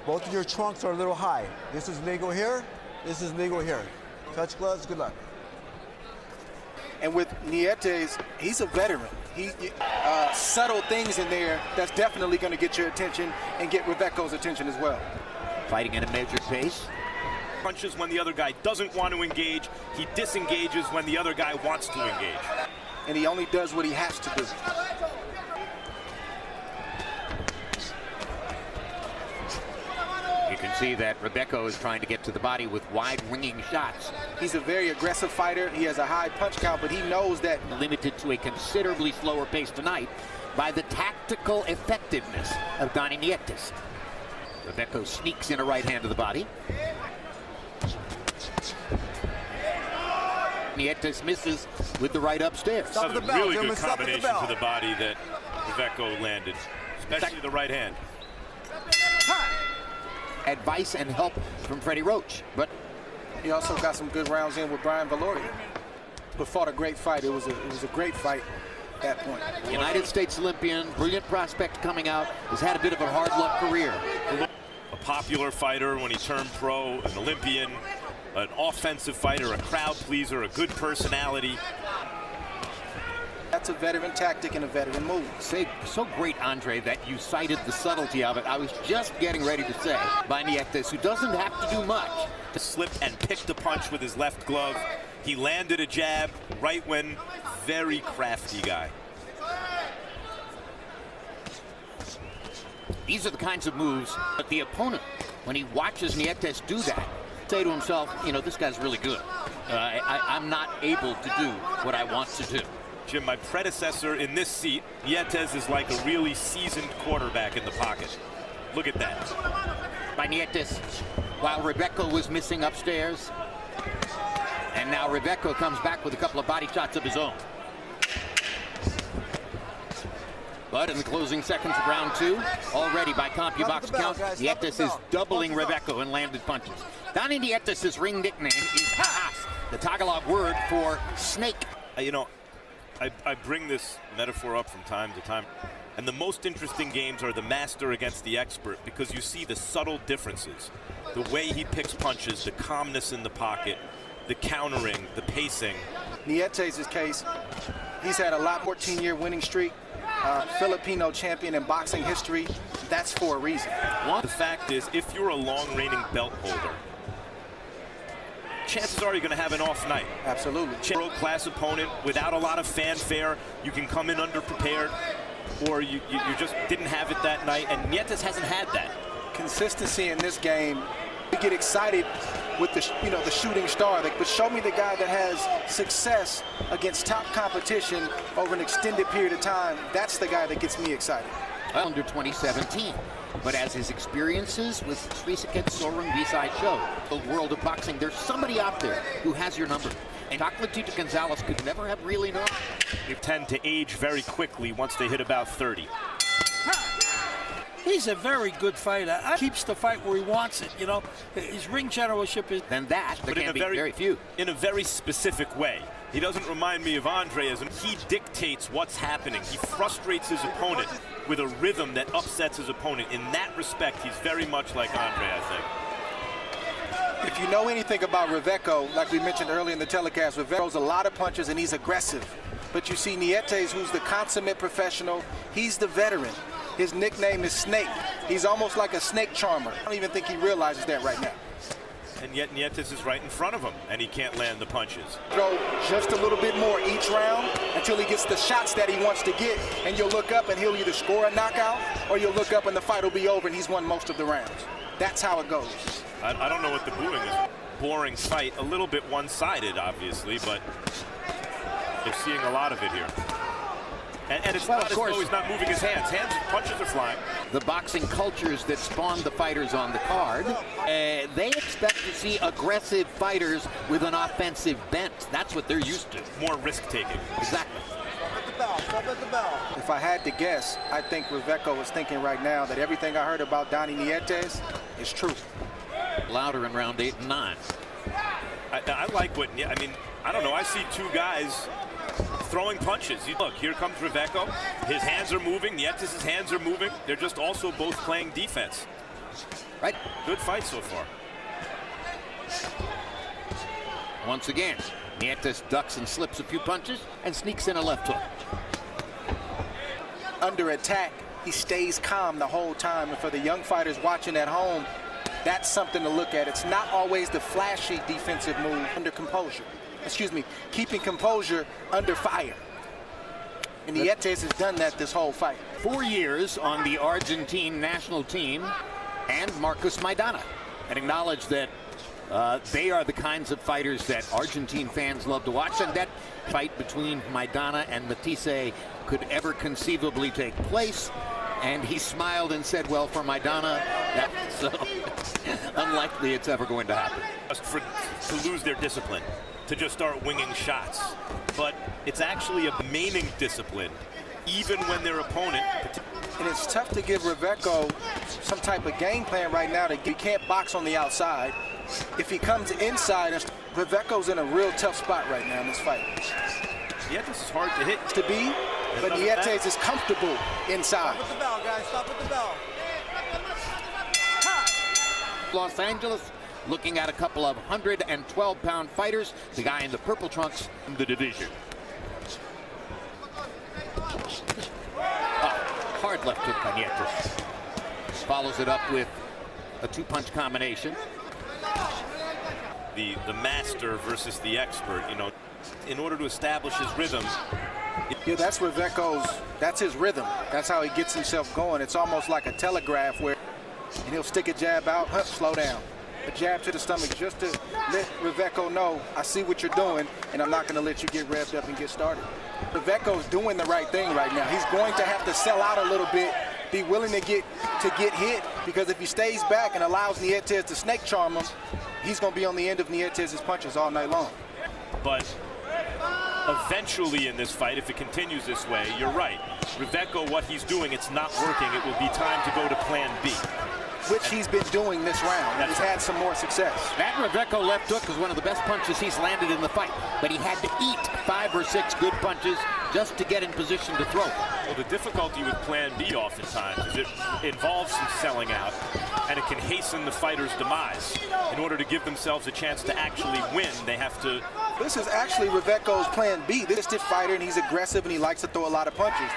Both of your trunks are a little high. This is legal here. This is legal here. Touch gloves, good luck. And with Nietes, he's a veteran. He subtle things in there that's definitely going to get your attention and get Reveco's attention as well. Fighting at a measured pace. Punches when the other guy doesn't want to engage. He disengages when the other guy wants to engage. And he only does what he has to do. You can see that Reveco is trying to get to the body with wide winging shots. He's a very aggressive fighter. He has a high punch count, but he knows that. Limited to a considerably slower pace tonight by the tactical effectiveness of Donnie Nietes. Reveco sneaks in a right hand to the body. Nietes misses with the right upstairs. That's a really good combination to the body that Reveco landed, especially the right hand. Advice and help from Freddie Roach, but he also got some good rounds in with Brian Valoria, but fought a great fight. It was a great fight at that point. United States Olympian, brilliant prospect coming out, has had a bit of a hard luck career. A popular fighter when he turned pro, an Olympian, an offensive fighter, a crowd pleaser, a good personality. That's a veteran tactic and a veteran move. So great, Andre, that you cited the subtlety of it. I was just getting ready to say by Nietes, who doesn't have to do much. To slip and pick the punch with his left glove. He landed a jab right when, very crafty guy. These are the kinds of moves that the opponent, when he watches Nietes do that, say to himself, you know, this guy's really good. I'm not able to do what I want to do. Jim, my predecessor in this seat, Nietes is like a really seasoned quarterback in the pocket. Look at that. By Nietes, while Reveco was missing upstairs. And now Reveco comes back with a couple of body shots of his own. But in the closing seconds of round two, already by CompuBox count, Nietes is doubling Reveco in landed punches. Donnie Nietes' ring nickname is Hahas, the Tagalog word for snake. You know, I bring this metaphor up from time to time. And the most interesting games are the master against the expert, because you see the subtle differences. The way he picks punches, the calmness in the pocket, the countering, the pacing. Nietes' case, he's had a lot 14-year winning streak. Filipino champion in boxing history. That's for a reason. The fact is, if you're a long-reigning belt holder, chances are you're going to have an off night. Absolutely. World-class opponent without a lot of fanfare. You can come in underprepared, or you just didn't have it that night, and Nietes hasn't had that. Consistency in this game. We get excited with the shooting star, but show me the guy that has success against top competition over an extended period of time. That's the guy that gets me excited. Under 2017. But as his experiences with Srisaket Sorung Visai show, the world of boxing, there's somebody out there who has your number. And Chocolatito Gonzalez could never have really known. They tend to age very quickly once they hit about 30. He's a very good fighter. Keeps the fight where he wants it, you know. His ring generalship is... Then there can be very few. In a very specific way. He doesn't remind me of Andre as he dictates what's happening. He frustrates his opponent with a rhythm that upsets his opponent. In that respect, he's very much like Andre, I think. If you know anything about Reveco, like we mentioned earlier in the telecast, Reveco throws a lot of punches and he's aggressive. But you see Nietes, who's the consummate professional, he's the veteran. His nickname is Snake. He's almost like a snake charmer. I don't even think he realizes that right now. And yet Nietes is right in front of him, and he can't land the punches. Throw just a little bit more each round until he gets the shots that he wants to get, and you'll look up and he'll either score a knockout, or you'll look up and the fight will be over and he's won most of the rounds. That's how it goes. I don't know what the booing is. Boring fight, a little bit one-sided, obviously, but they're seeing a lot of it here. And it's not as though he's not moving his hands. Punches are flying. The boxing cultures that spawned the fighters on the card, they expect to see aggressive fighters with an offensive bent. That's what they're used to. More risk-taking. Exactly. Stop at the bell. If I had to guess, I think Reveco is thinking right now that everything I heard about Donnie Nietes is true. Louder in round 8 and 9. I like what, I mean, I don't know. I see two guys throwing punches. Look, here comes Reveco. His hands are moving. Nietes' hands are moving. They're just also both playing defense. Right. Good fight so far. Once again, Nietes ducks and slips a few punches and sneaks in a left hook. Under attack, he stays calm the whole time. And for the young fighters watching at home, that's something to look at. It's not always the flashy defensive move under composure. Excuse me, keeping composure under fire. And Nietes has done that this whole fight. 4 years on the Argentine national team, and Marcus Maidana. And acknowledge that they are the kinds of fighters that Argentine fans love to watch, and that fight between Maidana and Nietes could ever conceivably take place. And he smiled and said, well, for Maidana, that's so unlikely it's ever going to happen. To lose their discipline, to just start winging shots. But it's actually a remaining discipline, even when their opponent... And it's tough to give Reveco some type of game plan right now. He can't box on the outside. If he comes inside, Reveco's in a real tough spot right now in this fight. Yeah, this is hard to hit. To be, but Nietes is comfortable inside. Stop with the bell, guys. Stop with the bell. Los Angeles looking at a couple of 112-pound fighters. The guy in the purple trunks in the division. Hard left hook by Nietes. Follows it up with a two-punch combination. The master versus the expert, you know, in order to establish his rhythm. Yeah, that's Reveco's, that's his rhythm. That's how he gets himself going. It's almost like a telegraph where and he'll stick a jab out, slow down. A jab to the stomach just to let Reveco know, I see what you're doing, and I'm not going to let you get revved up and get started. Reveco's doing the right thing right now. He's going to have to sell out a little bit, be willing to get hit, because if he stays back and allows Nietes to snake charm him, he's going to be on the end of Nietes' punches all night long. But eventually in this fight, if it continues this way, you're right. Reveco, what he's doing, it's not working. It will be time to go to plan B. Which he's been doing this round. He's had some more success. That Reveco left hook is one of the best punches he's landed in the fight, but he had to eat 5 or 6 good punches just to get in position to throw. Well, the difficulty with plan B oftentimes is it involves some selling out, and it can hasten the fighter's demise. In order to give themselves a chance to actually win, they have to... This is actually Reveco's plan B. This is a fighter, and he's aggressive, and he likes to throw a lot of punches.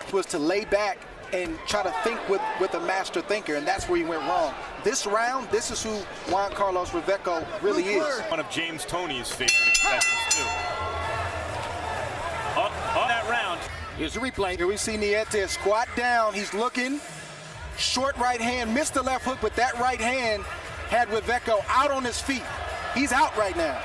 It was to lay back and try to think with a master thinker, and that's where he went wrong. This round, this is who Juan Carlos Reveco really is. One of James Toney's favorite expressions, too. Up that round. Here's a replay. Here we see Nietes squat down. He's looking. Short right hand, missed the left hook, but that right hand had Reveco out on his feet. He's out right now.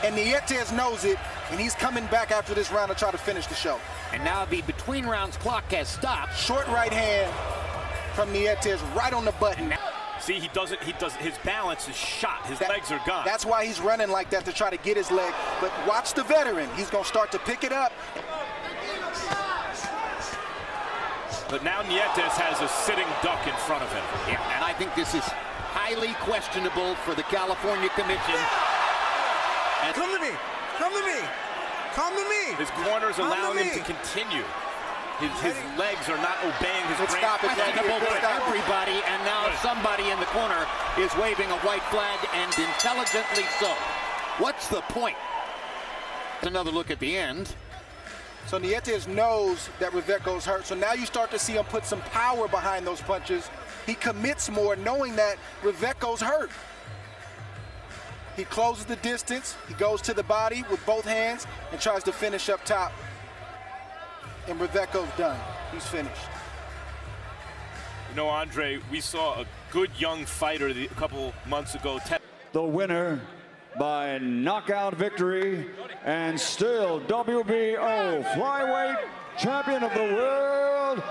And Nietes knows it, and he's coming back after this round to try to finish the show. And now the between rounds clock has stopped. Short right hand from Nietes right on the button. See, his balance is shot. His legs are gone. That's why he's running like that, to try to get his leg. But watch the veteran. He's going to start to pick it up. But now Nietes has a sitting duck in front of him. Yeah, and I think this is highly questionable for the California Commission. Come to me. Come to me. Come to me. His corner's allowing him to continue. His legs are not obeying his brain. Questionable for everybody, and now somebody in the corner is waving a white flag, and intelligently so. What's the point? Another look at the end. So Nietes knows that Reveco's hurt, so now you start to see him put some power behind those punches. He commits more knowing that Reveco's hurt. He closes the distance, he goes to the body with both hands and tries to finish up top. And Reveco's done. He's finished. You know, Andre, we saw a good young fighter a couple months ago. The winner by knockout victory and still WBO flyweight champion of the world,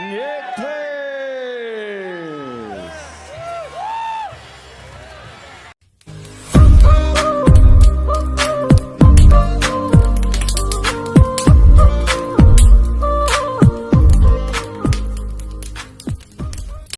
Nietes.